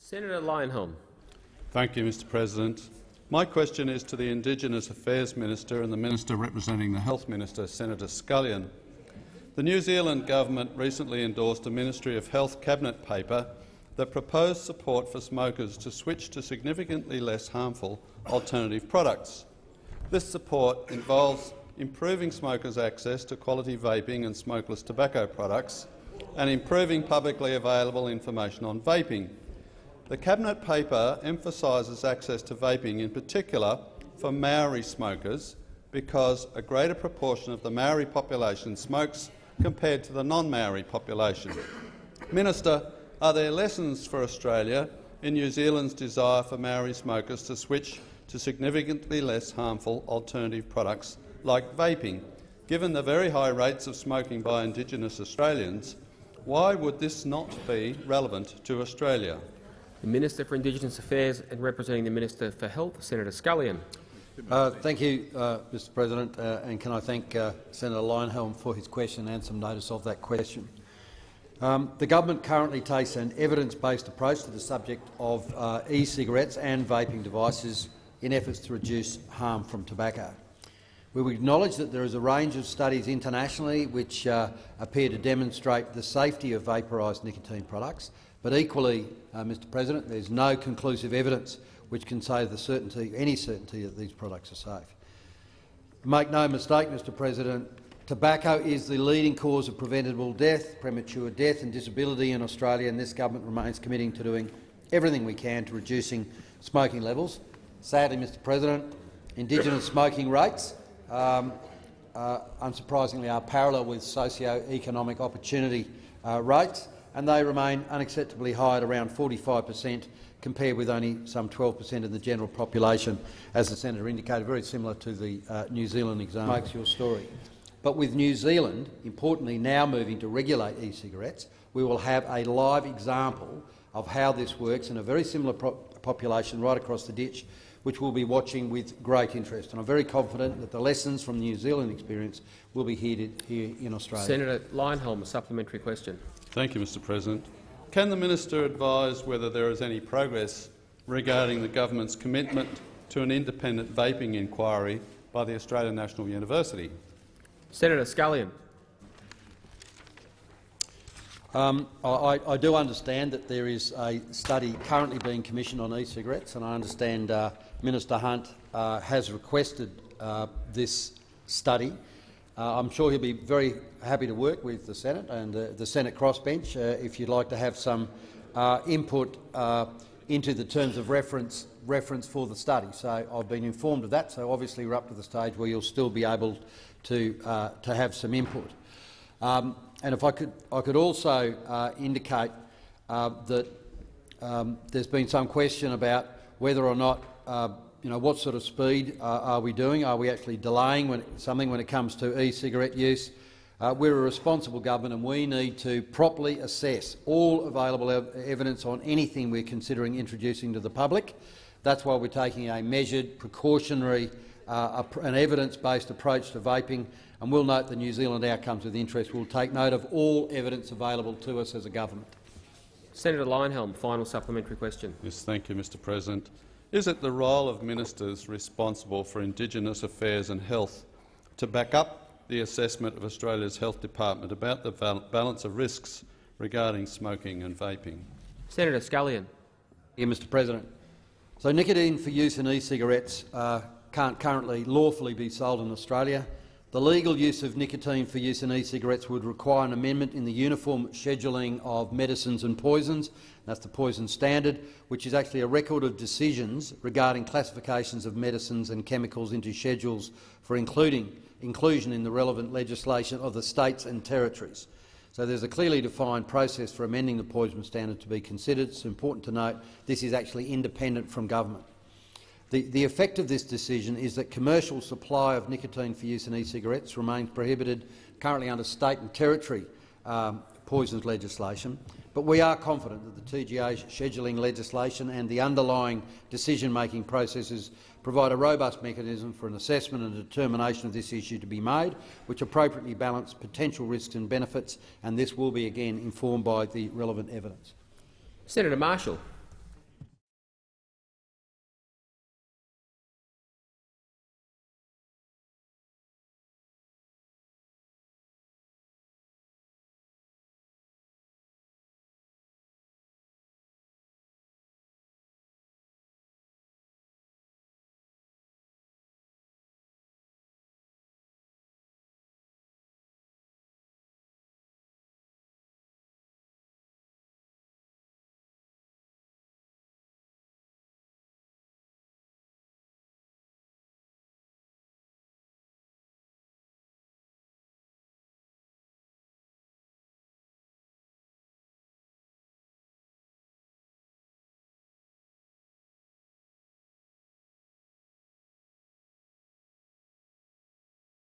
Senator Leyonhjelm. Thank you, Mr President. My question is to the Indigenous Affairs Minister and the Minister representing the Health Minister, Senator Scullion. The New Zealand government recently endorsed a Ministry of Health cabinet paper that proposed support for smokers to switch to significantly less harmful alternative products. This support involves improving smokers' access to quality vaping and smokeless tobacco products and improving publicly available information on vaping. The Cabinet paper emphasises access to vaping in particular for Maori smokers because a greater proportion of the Maori population smokes compared to the non-Maori population. Minister, are there lessons for Australia in New Zealand's desire for Maori smokers to switch to significantly less harmful alternative products like vaping? Given the very high rates of smoking by Indigenous Australians, why would this not be relevant to Australia? The Minister for Indigenous Affairs and representing the Minister for Health, Senator Scullion. Thank you, Mr President, and can I thank Senator Leyonhjelm for his question and some notice of that question. The government currently takes an evidence-based approach to the subject of e-cigarettes and vaping devices in efforts to reduce harm from tobacco. We would acknowledge that there is a range of studies internationally which appear to demonstrate the safety of vaporised nicotine products, but equally, Mr President, there is no conclusive evidence which can say with any certainty that these products are safe. Make no mistake, Mr President, tobacco is the leading cause of preventable death, premature death and disability in Australia, and this government remains committed to doing everything we can to reducing smoking levels. Sadly, Mr President, Indigenous smoking rates unsurprisingly are parallel with socio-economic opportunity rates, and they remain unacceptably high at around 45%, compared with only some 12% in the general population, as the Senator indicated, very similar to the New Zealand example. Makes your story. But with New Zealand, importantly, now moving to regulate e-cigarettes, we will have a live example of how this works in a very similar population right across the ditch, which we'll be watching with great interest. And I'm very confident that the lessons from the New Zealand experience will be heeded here in Australia. Senator Leyonhjelm, a supplementary question. Thank you, Mr President. Can the Minister advise whether there is any progress regarding the government's commitment to an independent vaping inquiry by the Australian National University? Senator Scullion. I do understand that there is a study currently being commissioned on e-cigarettes, and I understand Minister Hunt has requested this study. I'm sure he'll be very happy to work with the Senate and the Senate crossbench if you'd like to have some input into the terms of reference for the study. So I've been informed of that. So obviously we're up to the stage where you'll still be able to have some input. And if I could also indicate that there's been some question about whether or not what sort of speed are we doing? Are we actually delaying something when it comes to e-cigarette use? We're a responsible government and we need to properly assess all available evidence on anything we're considering introducing to the public. That's why we're taking a measured, precautionary and evidence-based approach to vaping, and we'll note the New Zealand outcomes with interest. We'll take note of all evidence available to us as a government. Senator Leyonhjelm, final supplementary question. Yes, thank you, Mr President. Is it the role of ministers responsible for Indigenous Affairs and Health to back up the assessment of Australia's Health Department about the balance of risks regarding smoking and vaping? Senator Scullion. Yeah, Mr President. So nicotine for use in e-cigarettes can't currently lawfully be sold in Australia. The legal use of nicotine for use in e-cigarettes would require an amendment in the Uniform Scheduling of Medicines and Poisons, that's the Poison Standard, which is actually a record of decisions regarding classifications of medicines and chemicals into schedules for inclusion in the relevant legislation of the states and territories. So there's a clearly defined process for amending the Poison Standard to be considered. It's important to note this is actually independent from government. The effect of this decision is that commercial supply of nicotine for use in e-cigarettes remains prohibited currently under state and territory poisons legislation, but we are confident that the TGA's scheduling legislation and the underlying decision-making processes provide a robust mechanism for an assessment and determination of this issue to be made, which appropriately balance potential risks and benefits, and this will be again informed by the relevant evidence. Senator Marshall.